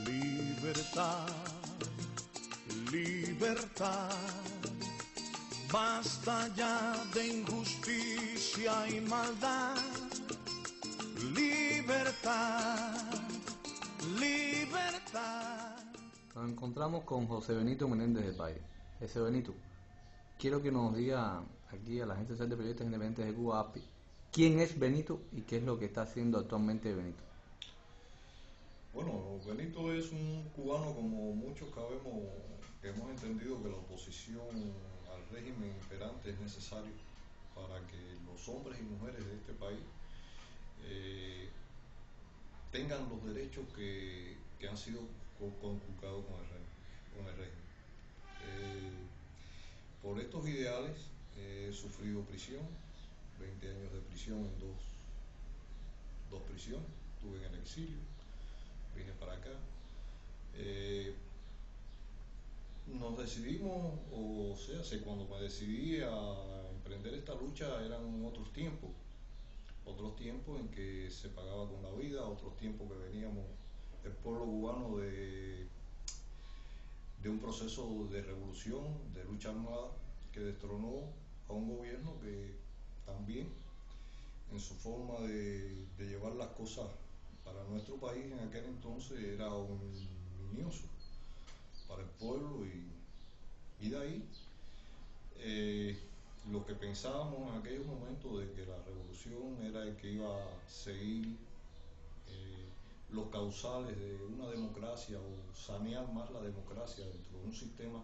Libertad, libertad, basta ya de injusticia y maldad. Libertad, libertad. Nos encontramos con José Benito Menéndez del Valle. José Benito, quiero que nos diga aquí a la gente de Periodistas Independientes de Cuba, API, quién es Benito y qué es lo que está haciendo actualmente Benito. Bueno, Benito es un cubano como muchos cabemos que hemos entendido que la oposición al régimen imperante es necesario para que los hombres y mujeres de este país tengan los derechos que han sido conculcados con el régimen. Por estos ideales he sufrido prisión, 20 años de prisión en dos prisiones, estuve en el exilio, vine para acá. Nos decidimos, o sea, cuando me decidí a emprender esta lucha eran otros tiempos en que se pagaba con la vida, otros tiempos que veníamos el pueblo cubano de un proceso de revolución, de lucha armada, que destronó a un gobierno que también en su forma de llevar las cosas para nuestro país en aquel entonces era un minioso para el pueblo, y de ahí lo que pensábamos en aquellos momentos de que la revolución era el que iba a seguir los causales de una democracia o sanear más la democracia dentro de un sistema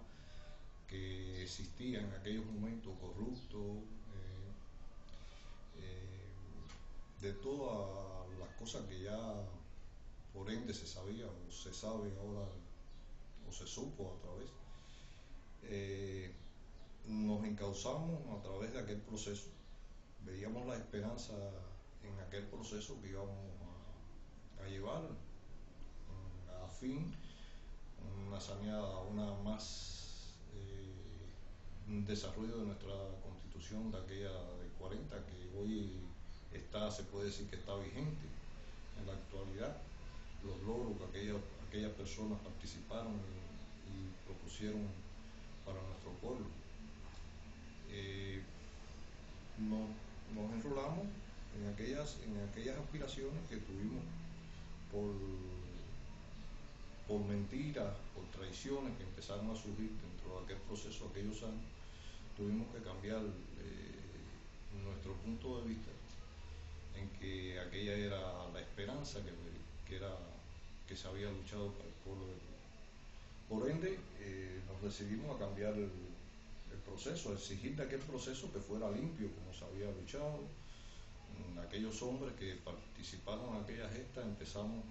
que existía en aquellos momentos corrupto, de todas las cosas que ya por ende se sabía o se sabe ahora o se supo a través. Nos encauzamos a través de aquel proceso, veíamos la esperanza en aquel proceso que íbamos a llevar a fin una saneada, un desarrollo de nuestra constitución de aquella de 40, que hoy se puede decir que está vigente en la actualidad, los logros que aquellas personas participaron y propusieron para nuestro pueblo. Nos enrolamos en aquellas aspiraciones que tuvimos por mentiras, por traiciones que empezaron a surgir dentro de aquel proceso, aquellos años. Tuvimos que cambiar nuestro punto de vista en que aquella era la esperanza que se había luchado para el pueblo de Cuba. Por ende, nos decidimos a cambiar el proceso, a exigir de aquel proceso que fuera limpio, como se había luchado. Aquellos hombres que participaron en aquella gesta empezaron,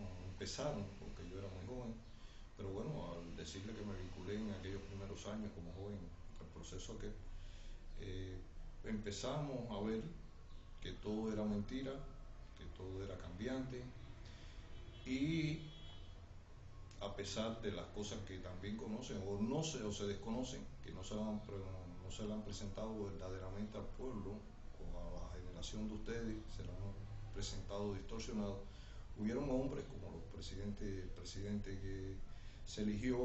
porque yo era muy joven, pero bueno, al decirle que me vinculé en aquellos primeros años como joven al proceso empezamos a ver que todo era mentira, que todo era cambiante, y a pesar de las cosas que también conocen o se desconocen, que no se le han presentado verdaderamente al pueblo o a la generación de ustedes, se lo han presentado distorsionado. Hubieron hombres como el presidente que se eligió,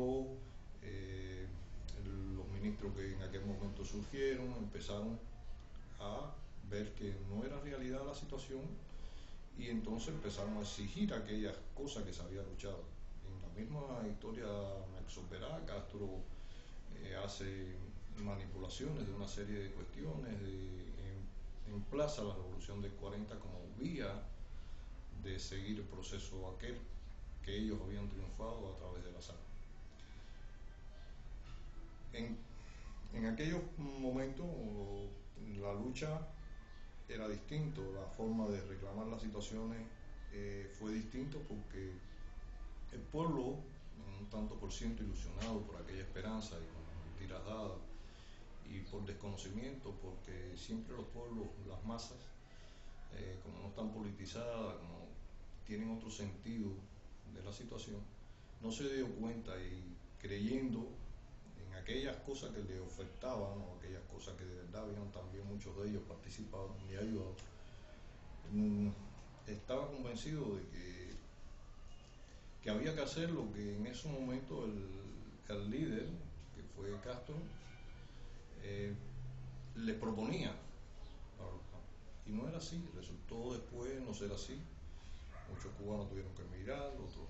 los ministros que en aquel momento surgieron, empezaron a ver que no era realidad la situación, y entonces empezaron a exigir aquellas cosas que se había luchado. En la misma historia Nexos Verá, Castro hace manipulaciones de una serie de cuestiones, emplaza la revolución del 40 como vía de seguir el proceso aquel que ellos habían triunfado a través de la sala. En aquellos momentos la lucha era distinto, la forma de reclamar las situaciones fue distinto, porque el pueblo, un tanto por ciento ilusionado por aquella esperanza y con las mentiras dadas y por desconocimiento, porque siempre los pueblos, las masas, como no están politizadas, como tienen otro sentido de la situación, no se dio cuenta, y creyendo en aquellas cosas que le ofertaban, o aquellas cosas que de verdad habían también muchos de ellos participado y ayudado, estaba convencido de que que había que hacer lo que en ese momento el líder, que fue Castro, les proponía. Y no era así, resultó después no ser así. Muchos cubanos tuvieron que emigrar, otros,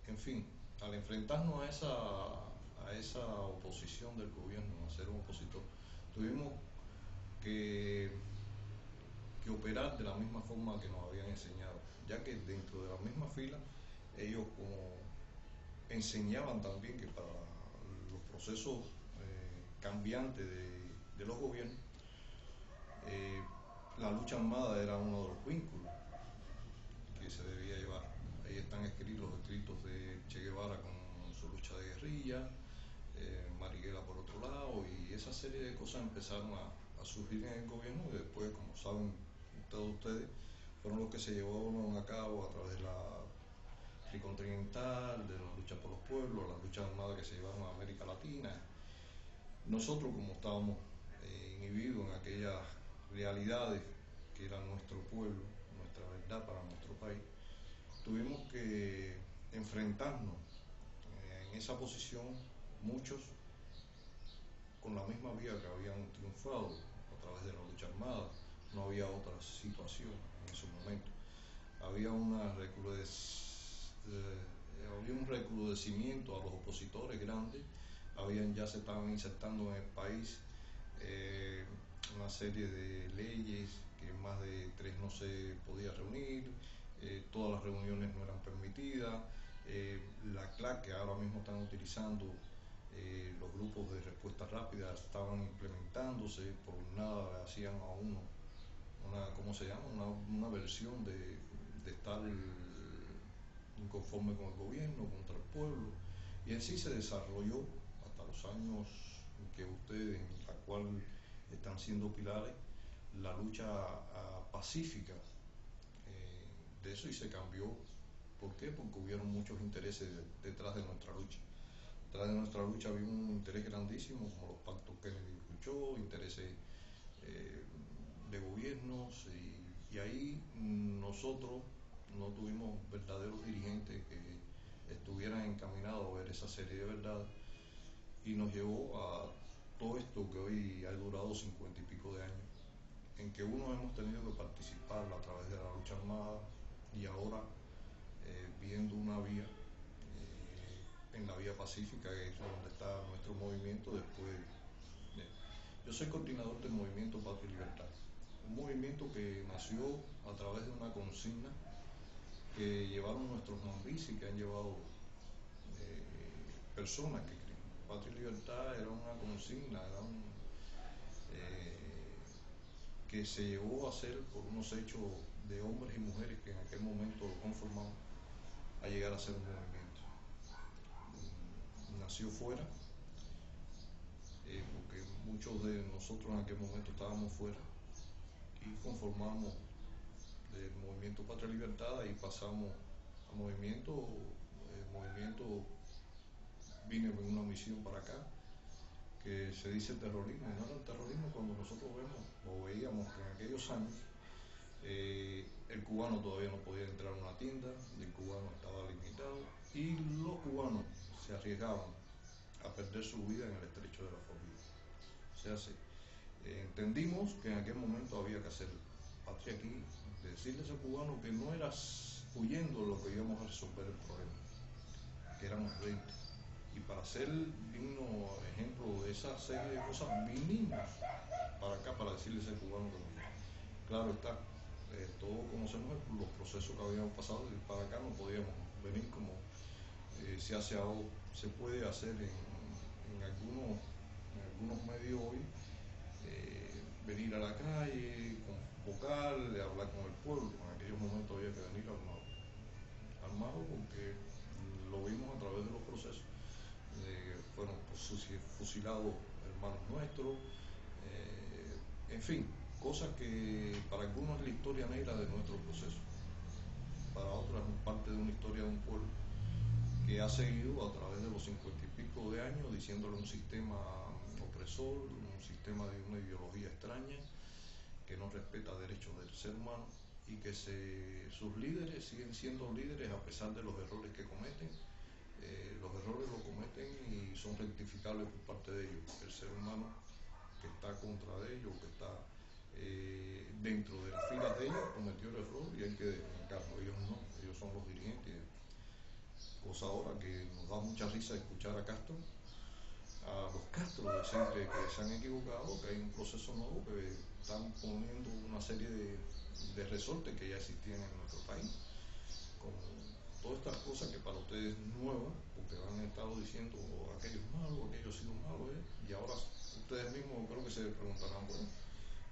en fin, al enfrentarnos a esa oposición del gobierno, a ser un opositor, tuvimos que operar de la misma forma que nos habían enseñado, ya que dentro de la misma fila ellos como enseñaban también que para los procesos cambiantes de los gobiernos, la lucha armada era uno de los vínculos que se debía llevar. Ahí están escritos los escritos de Che Guevara con su lucha de guerrilla, Marighella por otro lado, y esa serie de cosas empezaron a surgir en el gobierno, y después, como saben todos ustedes, fueron los que se llevaron a cabo a través de la tricontinental, de la lucha por los pueblos, las luchas armadas que se llevaron a América Latina. Nosotros, como estábamos inhibidos en aquellas realidades que era nuestro pueblo, nuestra verdad para nuestro país, tuvimos que enfrentarnos en esa posición, muchos con la misma vía que habían triunfado a través de la lucha armada. No había otra situación en esos momentos. Había había un recrudecimiento a los opositores grandes, ya se estaban insertando en el país una serie de leyes que más de 3 no se podía reunir, todas las reuniones no eran permitidas, la CLAC que ahora mismo están utilizando los grupos de respuesta rápida estaban implementándose, por nada le hacían a uno ¿cómo se llama? Una versión de estar inconforme con el gobierno, contra el pueblo, y en sí se desarrolló hasta los años en que ustedes, en la cual están siendo pilares, la lucha pacífica de eso, y se cambió. ¿Por qué? Porque hubieron muchos intereses detrás de nuestra lucha. Detrás de nuestra lucha había un interés grandísimo, como los pactos Kennedy-Khrushchev, intereses de gobiernos, y ahí nosotros no tuvimos verdaderos dirigentes que estuvieran encaminados a ver esa serie de verdad, y nos llevó a todo esto que hoy ha durado 50 y pico de años, en que unos hemos tenido que participar a través de la lucha armada, y ahora viendo una vía en la vía pacífica, que es donde está nuestro movimiento. Yo soy coordinador del movimiento Patria y Libertad, un movimiento que nació a través de una consigna que llevaron nuestros mambis y que han llevado personas que creen. Patria y Libertad era una consigna, que se llevó a hacer por unos hechos de hombres y mujeres que en aquel momento lo conformaban, a llegar a ser un movimiento. Nació fuera, porque muchos de nosotros en aquel momento estábamos fuera, y conformamos el movimiento Patria y Libertad, y pasamos a movimiento. El movimiento vine con una misión para acá, que se dice terrorismo. No era el terrorismo cuando nosotros veíamos que en aquellos años el cubano todavía no podía entrar a una tienda, el cubano estaba limitado, y los cubanos se arriesgaban a perder su vida en el estrecho de la Florida. O sea, entendimos que en aquel momento había que hacer patria aquí, decirle a ese cubano que no era huyendo lo que íbamos a resolver el problema, que éramos 20. Y para ser digno ejemplo de esa serie de cosas, vinimos para acá para decirle a ese cubano que no. Claro está, todos conocemos los procesos que habíamos pasado, y para acá no podíamos venir como se puede hacer en algunos medios hoy, venir a la calle, convocar, hablar con el pueblo. En aquellos momentos había que venir armado, porque lo vimos a través de los procesos. Fueron fusilados hermanos nuestros, en fin, cosas que para algunos es la historia negra de nuestro proceso, para otros es parte de una historia de un pueblo que ha seguido a través de los 50 y pico de años diciéndole un sistema opresor, un sistema de una ideología extraña que no respeta derechos del ser humano, y que sus líderes siguen siendo líderes a pesar de los errores que cometen, rectificable por parte de ellos. El ser humano que está contra de ellos, que está dentro de las filas de ellos, cometió el error y hay que desmarcarlo. Ellos no, ellos son los dirigentes. Cosa ahora que nos da mucha risa escuchar a Castro, a los Castro decir que se han equivocado, que hay un proceso nuevo, que están poniendo una serie de resortes que ya existían en nuestro país, con todas estas cosas que para ustedes nuevas, porque han estado diciendo aquello es malo, aquello ha sido malo, y ahora ustedes mismos creo que se preguntarán, bueno,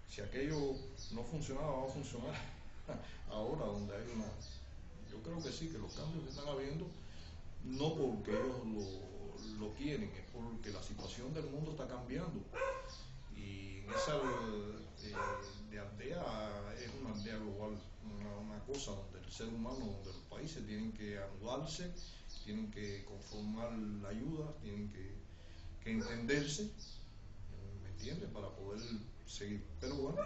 si aquello no funcionaba, va a funcionar ahora donde hay una... Yo creo que sí, que los cambios que están habiendo, no porque ellos lo quieren, es porque la situación del mundo está cambiando. Y en esa de aldea es una aldea global, una cosa donde el ser humano, donde los países tienen que anudarse, tienen que conformar la ayuda, tienen que entenderse, ¿me entiendes? Para poder seguir. Pero bueno,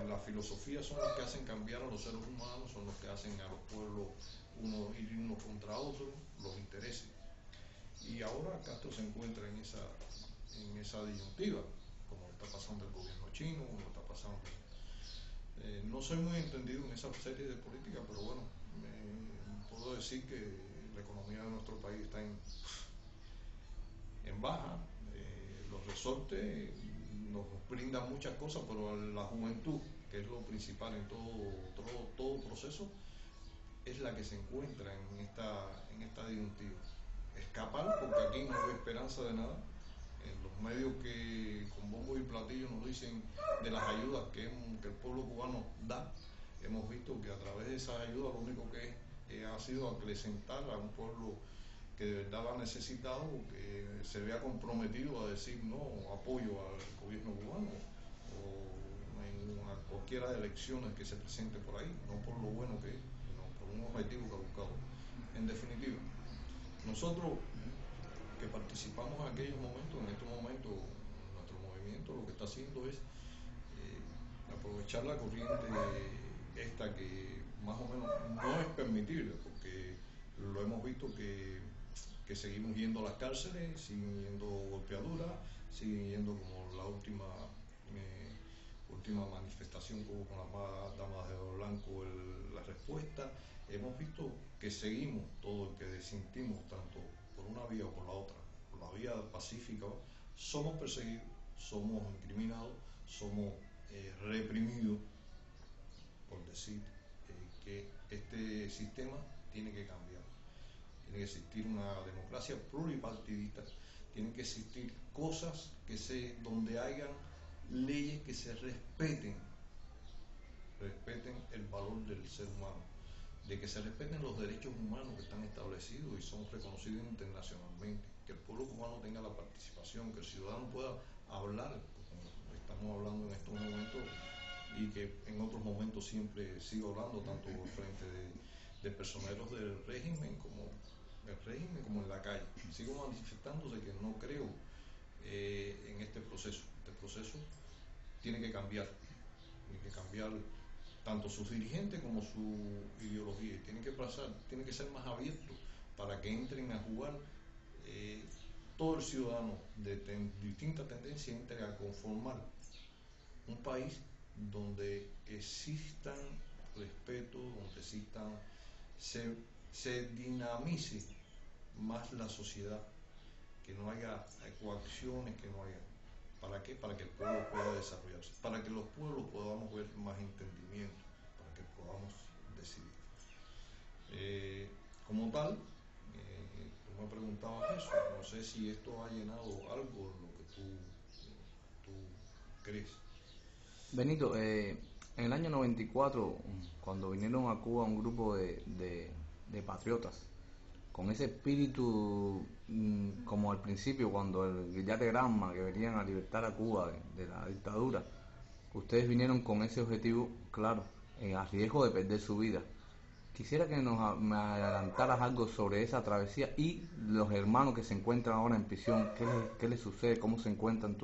las filosofías son las que hacen cambiar a los seres humanos, son los que hacen a los pueblos ir uno contra otro, los intereses. Y ahora Castro se encuentra en esa disyuntiva, como está pasando el gobierno chino, como está pasando. No soy muy entendido en esa serie de política, pero bueno, puedo decir que la economía de nuestro país está en baja, los resortes nos brindan muchas cosas, pero la juventud, que es lo principal en todo proceso, es la que se encuentra en esta disyuntiva. Escapar, porque aquí no hay esperanza de nada. En los medios que con bombo y platillo nos dicen de las ayudas que el pueblo cubano da, hemos visto que a través de esas ayudas lo único que ha sido acrecentar a un pueblo que de verdad lo ha necesitado, que se vea comprometido a decir no, apoyo al gobierno cubano o en cualquiera de elecciones que se presente por ahí, no por lo bueno que es, sino por un objetivo que ha buscado. En definitiva, nosotros que participamos en aquellos momentos, en estos momentos, nuestro movimiento lo que está haciendo es aprovechar la corriente esta que más o menos no es permitible, porque lo hemos visto que seguimos yendo a las cárceles, siguen yendo golpeaduras, siguen yendo como la última manifestación que hubo con las damas de oro blanco, la respuesta. Hemos visto que seguimos todo el que desentimos tanto por una vía o por la otra, por la vía pacífica, somos perseguidos, somos incriminados, somos reprimidos, por decir que este sistema tiene que cambiar. Tiene que existir una democracia pluripartidista, tienen que existir cosas donde hayan leyes que se respeten el valor del ser humano, de que se respeten los derechos humanos que están establecidos y son reconocidos internacionalmente, que el pueblo cubano tenga la participación, que el ciudadano pueda hablar, como estamos hablando en estos momentos, y que en otros momentos siempre sigo hablando, tanto frente de personeros del régimen como en la calle. Sigo manifestándose que no creo en este proceso. Este proceso tiene que cambiar tanto sus dirigentes como su ideología, y tiene que ser más abierto para que entren a jugar todo el ciudadano de distintas tendencias, entre a conformar un país donde existan respeto, donde se dinamice más la sociedad, que no haya coacciones, que no haya... ¿Para qué? Para que el pueblo pueda desarrollarse, para que los pueblos podamos ver más entendimiento, para que podamos decidir. Como tal, tú me preguntabas eso, no sé si esto ha llenado algo de lo que tú crees. Benito, en el año 94, cuando vinieron a Cuba un grupo de patriotas, con ese espíritu como al principio, cuando el Villate Granma, que venían a libertar a Cuba de la dictadura, ustedes vinieron con ese objetivo claro, a riesgo de perder su vida. Quisiera que me adelantaras algo sobre esa travesía y los hermanos que se encuentran ahora en prisión. ¿Qué les sucede? ¿Cómo se encuentran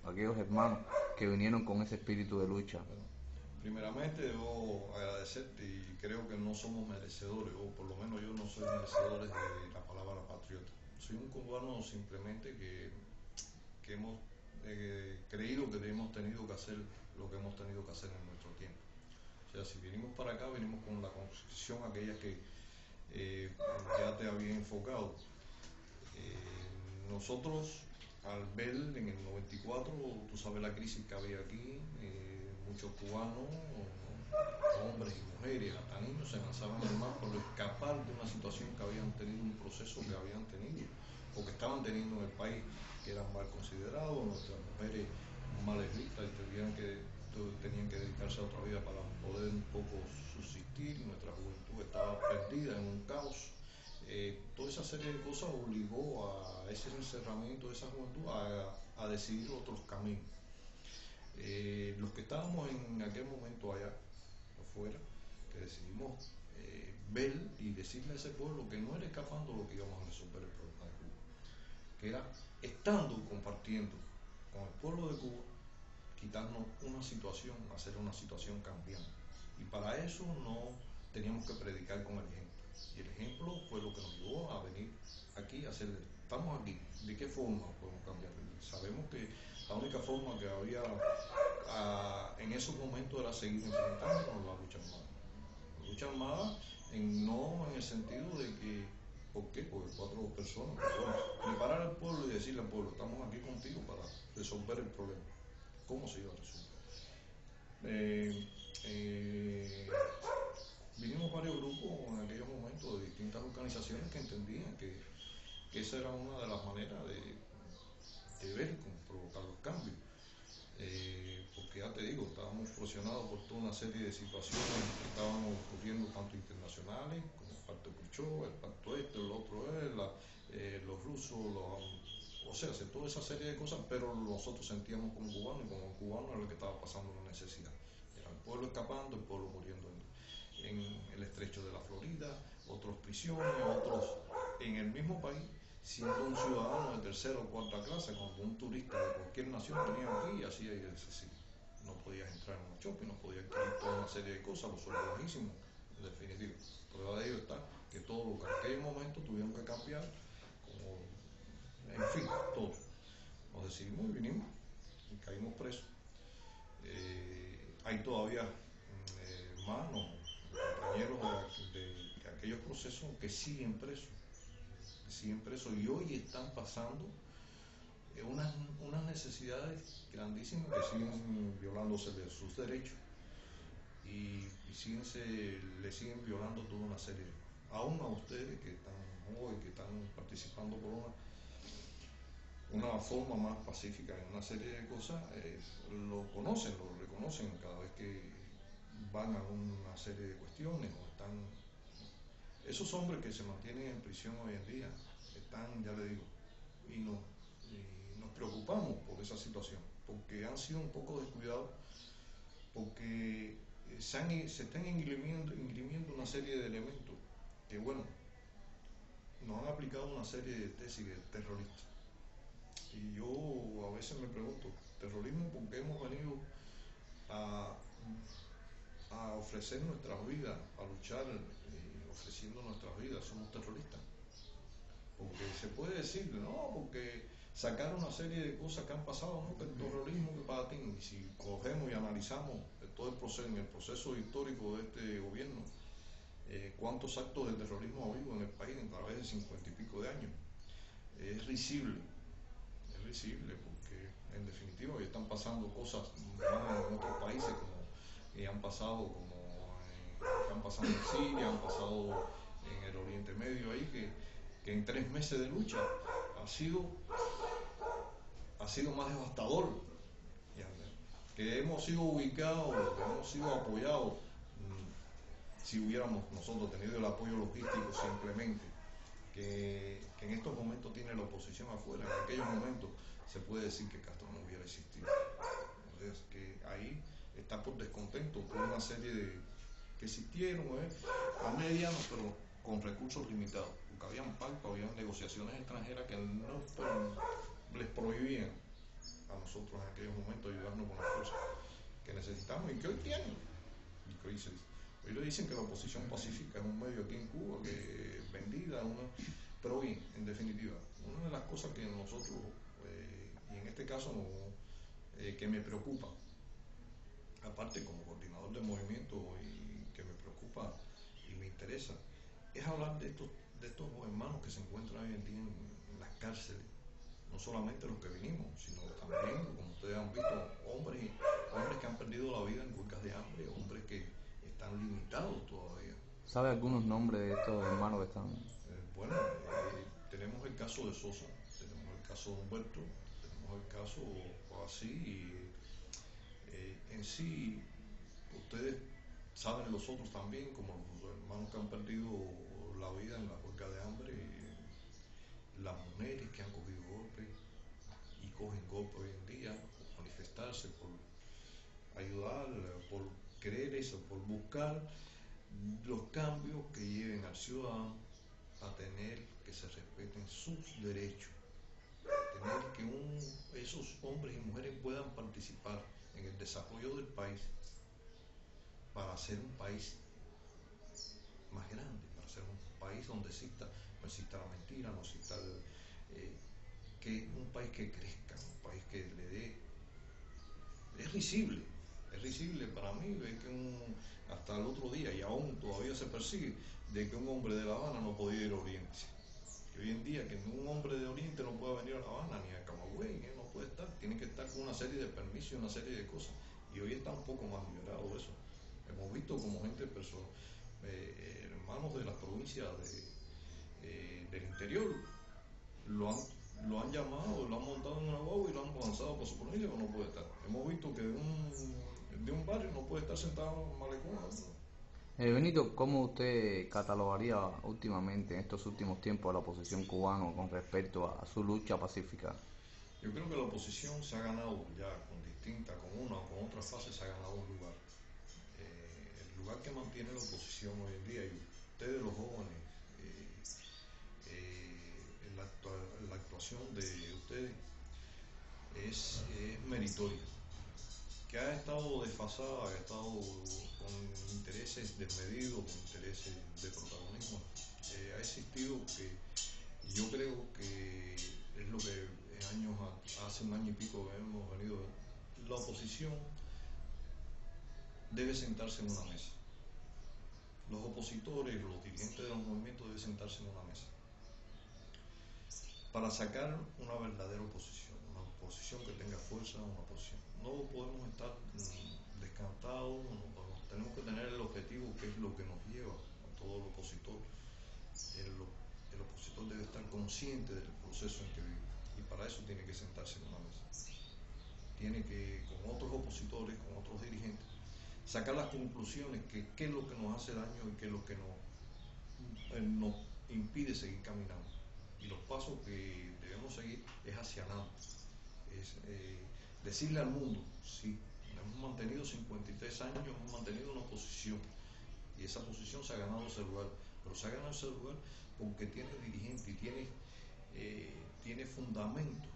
aquellos hermanos que vinieron con ese espíritu de lucha? Bueno, primeramente debo agradecerte, y creo que no somos merecedores, o por lo menos yo no soy merecedor de la palabra patriota. soy un cubano simplemente que hemos creído que hemos tenido que hacer lo que hemos tenido que hacer en nuestro tiempo. O sea, si venimos para acá, venimos con la concepción aquella que ya te había enfocado. Nosotros, al ver en el 94, tú sabes la crisis que había aquí, muchos cubanos, hombres y mujeres, hasta niños, se lanzaban al mar por escapar de una situación que habían tenido, un proceso que habían tenido, o que estaban teniendo en el país, que eran mal considerados, nuestras mujeres mal vistas y tenían que dedicarse a otra vida para poder un poco subsistir, nuestra juventud estaba perdida en un caos. Toda esa serie de cosas obligó a ese encerramiento de esa juventud a decidir otros caminos. Los que estábamos en aquel momento allá afuera, que decidimos ver y decirle a ese pueblo que no era escapando lo que íbamos a resolver el problema de Cuba, que era estando compartiendo con el pueblo de Cuba, quitarnos una situación, hacer una situación cambiante. Y para eso no teníamos que predicar con el ejemplo. Y el ejemplo fue lo que nos llevó a venir aquí a hacer. Estamos aquí, ¿de qué forma podemos cambiar? Sabemos que la única forma que había en esos momentos era seguir enfrentándonos a la lucha armada. La lucha armada no en el sentido de que, ¿por qué? Porque 4 personas, bueno, preparar al pueblo y decirle al pueblo, estamos aquí contigo para resolver el problema. ¿Cómo se iba a resolver? Vinimos varios grupos en aquellos momentos de distintas organizaciones que entendían que esa era una de las maneras de ver cómo provocar los cambios. Porque ya te digo, estábamos presionados por toda una serie de situaciones que estaban ocurriendo tanto internacionales como el pacto de Khrushchev, el pacto el otro los rusos, o sea, toda esa serie de cosas, pero nosotros sentíamos como cubanos y como cubanos era lo que estaba pasando una necesidad. Era el pueblo escapando, el pueblo muriendo en el estrecho de la Florida, otros prisiones, otros en el mismo país, siendo un ciudadano de tercera o cuarta clase, cuando un turista de cualquier nación venía aquí y hacía y decía, no podías entrar en un shopping, no podías adquirir toda una serie de cosas, los sueldos bajísimos, en definitiva. Prueba de ello está que todo lo que en aquel momento tuvieron que cambiar, como, en fin, todo. Nos decidimos y vinimos y caímos presos. Hay todavía manos, compañeros de aquellos procesos que siguen presos y hoy están pasando unas necesidades grandísimas que siguen violándose de sus derechos y le siguen violando toda una serie, aún a ustedes que están hoy, que están participando por una forma más pacífica en una serie de cosas, lo reconocen cada vez que van a una serie de cuestiones o están. Esos hombres que se mantienen en prisión hoy en día están, ya le digo, y nos preocupamos por esa situación, porque han sido un poco descuidados, porque se están ingrimiendo una serie de elementos que, bueno, nos han aplicado una serie de tesis de terroristas. Y yo a veces me pregunto, ¿terrorismo por qué hemos venido a ofrecer nuestras vidas, a luchar ofreciendo nuestras vidas? ¿Somos terroristas? Porque se puede decir, no, porque sacar una serie de cosas que han pasado, ¿no? Que el terrorismo, que para ti, y si cogemos y analizamos todo el proceso histórico de este gobierno, cuántos actos de terrorismo ha habido en el país a través de 50 y pico de años, es risible, porque en definitiva hoy están pasando cosas en otros países como han pasado en Siria, han pasado en el Oriente Medio ahí, que en 3 meses de lucha ha sido más devastador, que hemos sido ubicados, que hemos sido apoyados. Si hubiéramos nosotros tenido el apoyo logístico simplemente que en estos momentos tiene la oposición afuera, en aquellos momentos se puede decir que Castro no hubiera existido. Entonces, que ahí está por descontento por una serie de que existieron a medianos, pero con recursos limitados, porque habían pactos, habían negociaciones extranjeras que no les prohibían a nosotros en aquellos momentos ayudarnos con las cosas que necesitamos y que hoy tienen. Y que hoy le dicen que la oposición pacífica es un medio aquí en Cuba, que es vendida, Pero bien, en definitiva, una de las cosas que nosotros, y en este caso que me preocupa, aparte como coordinador del movimiento y que me preocupa y me interesa, es hablar de estos hermanos que se encuentran hoy en día en las cárceles, no solamente los que vinimos, sino también, como ustedes han visto, hombres que han perdido la vida en huelgas de hambre, hombres que están limitados todavía. ¿Sabe algunos nombres de estos hermanos que están? Bueno, tenemos el caso de Sosa, tenemos el caso de Humberto, tenemos el caso así, y en sí, ustedes saben los otros también, como los hermanos que han perdido la vida en la huelga de hambre, las mujeres que han cogido golpes y cogen golpes hoy en día por manifestarse, por ayudar, por querer eso, por buscar los cambios que lleven al ciudadano a tener que se respeten sus derechos, tener que esos hombres y mujeres puedan participar en el desarrollo del país para hacer un país más grande, para ser un país donde no exista la mentira, no exista un país que crezca, un país que le dé. Es risible para mí ver que hasta el otro día, y aún todavía se persigue, de que un hombre de La Habana no podía ir a Oriente. Que hoy en día que un hombre de Oriente no puede venir a La Habana ni a Camagüey, no puede estar, tiene que estar con una serie de permisos, una serie de cosas. Y hoy está un poco más liberado eso. Hemos visto como hermanos de las provincias del interior, lo han llamado, lo han montado en una guagua y lo han avanzado por su provincia, pero no puede estar. Hemos visto que de un barrio no puede estar sentado en malecón. Benito, ¿cómo usted catalogaría últimamente, en estos últimos tiempos, a la oposición cubana con respecto a su lucha pacífica? Yo creo que la oposición se ha ganado ya con una o con otra fase, se ha ganado un lugar. El lugar que mantiene la oposición hoy en día, y ustedes los jóvenes, la actuación de ustedes es meritoria. Que ha estado desfasada, ha estado con intereses desmedidos, con intereses de protagonismo, ha existido, que yo creo que es lo que hace un año y pico hemos venido. La oposición debe sentarse en una mesa. Los opositores, los dirigentes de los movimientos deben sentarse en una mesa para sacar una verdadera oposición, una oposición que tenga fuerza, una oposición. No podemos estar descantados, tenemos que tener el objetivo, que es lo que nos lleva a todo el opositor. El opositor debe estar consciente del proceso en que vive, y para eso tiene que sentarse en una mesa. Tiene que, con otros opositores, con otros dirigentes, sacar las conclusiones, que qué es lo que nos hace daño y qué es lo que nos impide seguir caminando. Y los pasos que debemos seguir es hacia nada. Es decirle al mundo, sí, hemos mantenido 53 años, hemos mantenido una posición, y esa posición se ha ganado ese lugar, pero se ha ganado ese lugar porque tiene dirigente y tiene fundamento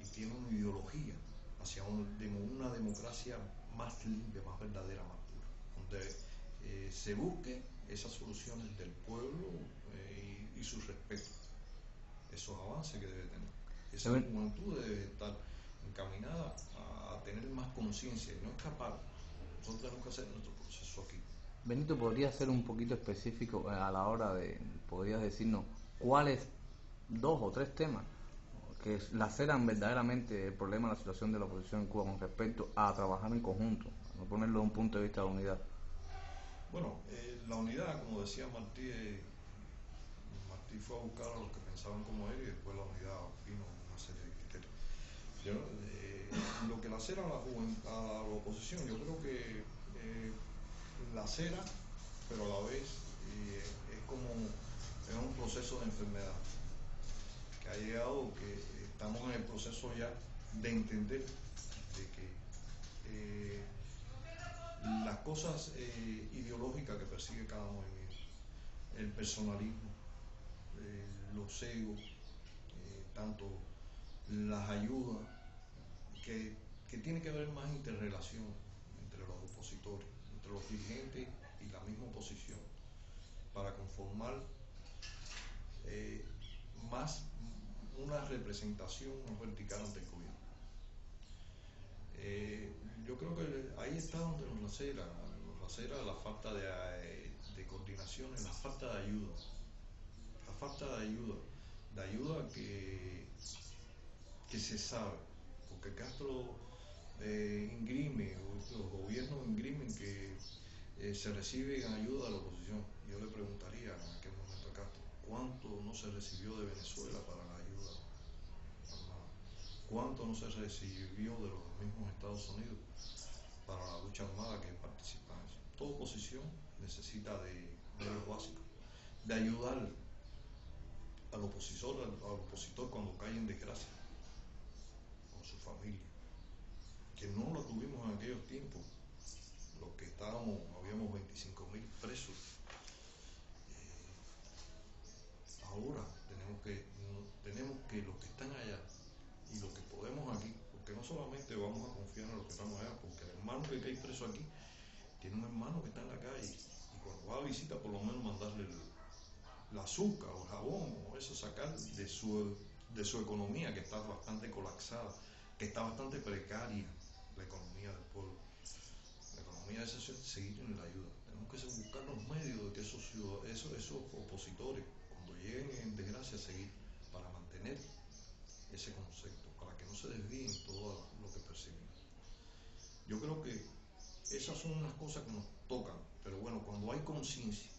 y tiene una ideología hacia una democracia más limpia, más verdadera, más pura, donde se busque esas soluciones del pueblo y su respeto, esos avances que debe tener. Esa juventud debe estar encaminada a tener más conciencia y no escapar. Nosotros tenemos que hacer nuestro proceso aquí. Benito, ¿podría ser un poquito específico a la hora podrías decirnos cuáles 2 o 3 temas que laceran verdaderamente el problema de la situación de la oposición en Cuba con respecto a trabajar en conjunto, a ponerlo desde un punto de vista de unidad? Bueno, la unidad, como decía Martí fue a buscar a los que pensaban como él, y después la unidad vino una serie de criterios. Lo que lacera a la oposición, yo creo que lacera, pero a la vez es un proceso de enfermedad que ha llegado, que estamos en el proceso ya de entender de que las cosas ideológicas que persigue cada movimiento, el personalismo, los egos, tanto las ayudas, que tiene que haber más interrelación entre los opositores, entre los dirigentes y la misma oposición, para conformar más una representación más vertical ante el gobierno. Yo creo que ahí está donde nos lacera la falta de coordinación, la falta de ayuda, de ayuda que se sabe, porque Castro ingrime, los gobiernos ingrimen que se reciben ayuda de la oposición. Yo le preguntaría en aquel momento a Castro, ¿cuánto no se recibió de Venezuela para la ayuda armada? ¿Cuánto no se recibió de los mismos Estados Unidos para la lucha armada que participa en eso? Toda oposición necesita de medios básicos, de ayudar al opositor cuando cae en desgracia, con su familia, que no lo tuvimos en aquellos tiempos, los que habíamos 25.000 presos. Ahora tenemos que los que están allá y los que podemos aquí, porque no solamente vamos a confiar en los que estamos allá, porque el hermano que cae preso aquí tiene un hermano que está en la calle y cuando va a visita por lo menos mandarle el azúcar o el jabón o eso, sacar de su economía que está bastante colapsada, que está bastante precaria la economía del pueblo. La economía de esa ciudad, seguir en la ayuda. Tenemos que buscar los medios de que esos opositores, cuando lleguen en desgracia, seguir para mantener ese concepto, para que no se desvíen todo lo que persiguen. Yo creo que esas son unas cosas que nos tocan, pero bueno, cuando hay conciencia,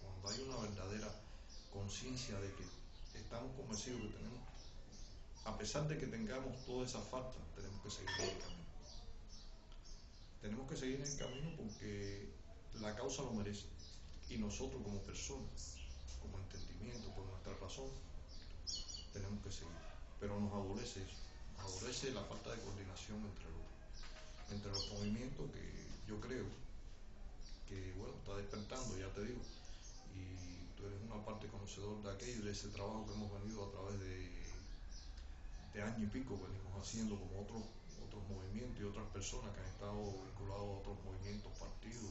cuando hay una verdadera conciencia de que estamos convencidos que tenemos, a pesar de que tengamos toda esa falta, tenemos que seguir en el camino. Tenemos que seguir en el camino porque la causa lo merece y nosotros como personas, como entendimiento, por nuestra razón, tenemos que seguir. Pero nos adolece eso, nos adolece la falta de coordinación entre los movimientos que yo creo que, bueno, está despertando, ya te digo, y tú eres una parte conocedor de aquello, de ese trabajo que hemos venido a través de año y pico, venimos haciendo como otros movimientos y otras personas que han estado vinculados a otros movimientos, partidos,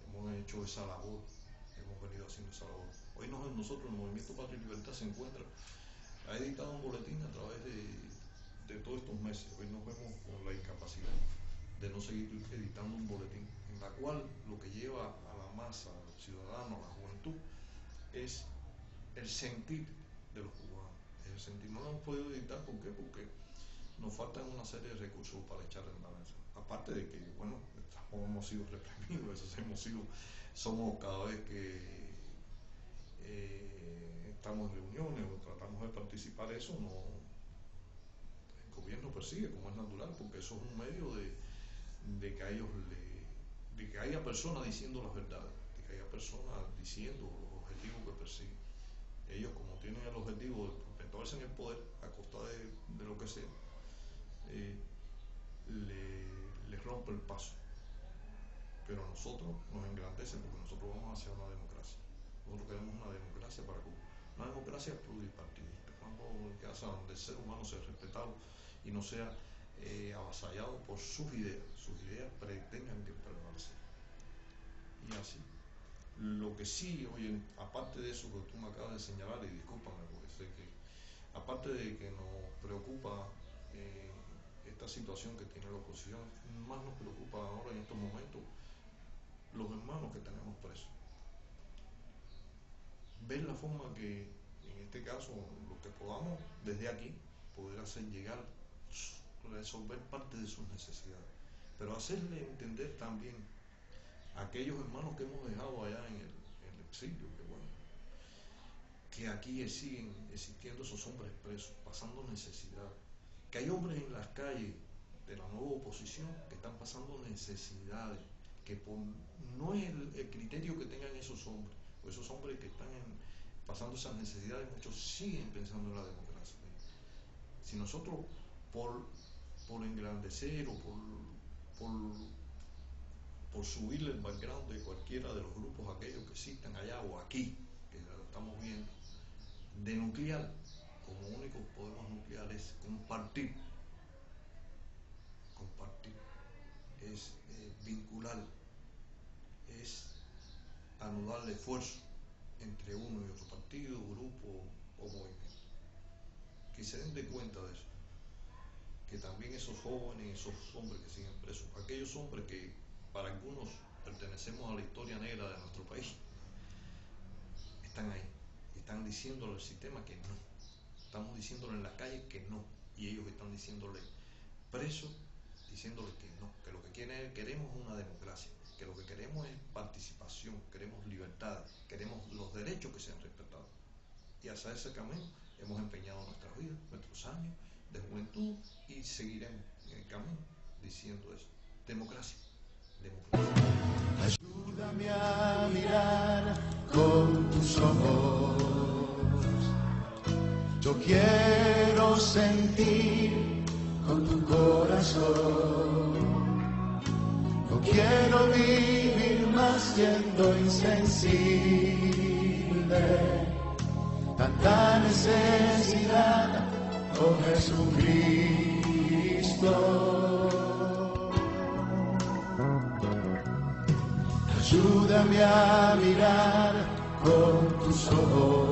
hemos hecho esa labor, hemos venido haciendo esa labor. Hoy nosotros, el Movimiento Patria y Libertad se encuentra, ha editado un boletín a través de todos estos meses. Hoy nos vemos con la incapacidad de no seguir editando un boletín, en la cual lo que lleva a la masa, al ciudadano, a la juventud, es el sentir de los cubanos. El sentir. No lo hemos podido editar, ¿por qué? Porque nos faltan una serie de recursos para echar en la mesa. Aparte de que, bueno, hemos sido reprimidos, somos cada vez que estamos en reuniones o tratamos de participar, eso no, el gobierno persigue, como es natural, porque eso es un medio de que a ellos de que haya personas diciendo las verdades, de que haya personas diciendo los objetivos que persiguen. Ellos, como tienen el objetivo de perpetuarse en el poder a costa de lo que sea, les rompe el paso. Pero a nosotros nos engrandece porque nosotros vamos hacia una democracia. Nosotros queremos una democracia para Cuba, una democracia pluripartidista, donde el ser humano sea respetado y no sea avasallado por sus ideas pretendan que prevalecer. Y así. Lo que sí, oye, aparte de eso que tú me acabas de señalar, y discúlpame, porque sé que, aparte de que nos preocupa esta situación que tiene la oposición, más nos preocupa ahora en estos momentos los hermanos que tenemos presos. Ver la forma que, en este caso, lo que podamos desde aquí, poder hacer llegar, resolver parte de sus necesidades, pero hacerle entender también a aquellos hermanos que hemos dejado allá en el exilio, que bueno, que aquí siguen existiendo esos hombres presos, pasando necesidad, que hay hombres en las calles de la nueva oposición que están pasando necesidades, que no es el criterio que tengan esos hombres, o esos hombres que están pasando esas necesidades, muchos siguen pensando en la democracia. Si nosotros por engrandecer o por subirle el background de cualquiera de los grupos aquellos que existan allá o aquí, que lo estamos viendo, de nuclear, como único podemos nuclear es compartir, es vincular, es anudar el esfuerzo entre uno y otro partido, grupo, o movimiento. Que se den de cuenta de eso. Que también esos jóvenes, esos hombres que siguen presos, aquellos hombres que para algunos pertenecemos a la historia negra de nuestro país, están ahí, están diciéndole al sistema que no, estamos diciéndole en la calle que no, y ellos están diciéndole presos, diciéndole que no, que lo que queremos es una democracia, que lo que queremos es participación, queremos libertad, queremos los derechos que sean respetados. Y hacia ese camino hemos empeñado nuestras vidas, nuestros años de juventud, y seguiremos en el camino diciendo eso. Democracia, democracia. Ayúdame a mirar con tus ojos. Yo quiero sentir con tu corazón. No quiero vivir más siendo insensible. Tanta necesidad, oh Jesucristo. Ayúdame a mirar con tus ojos.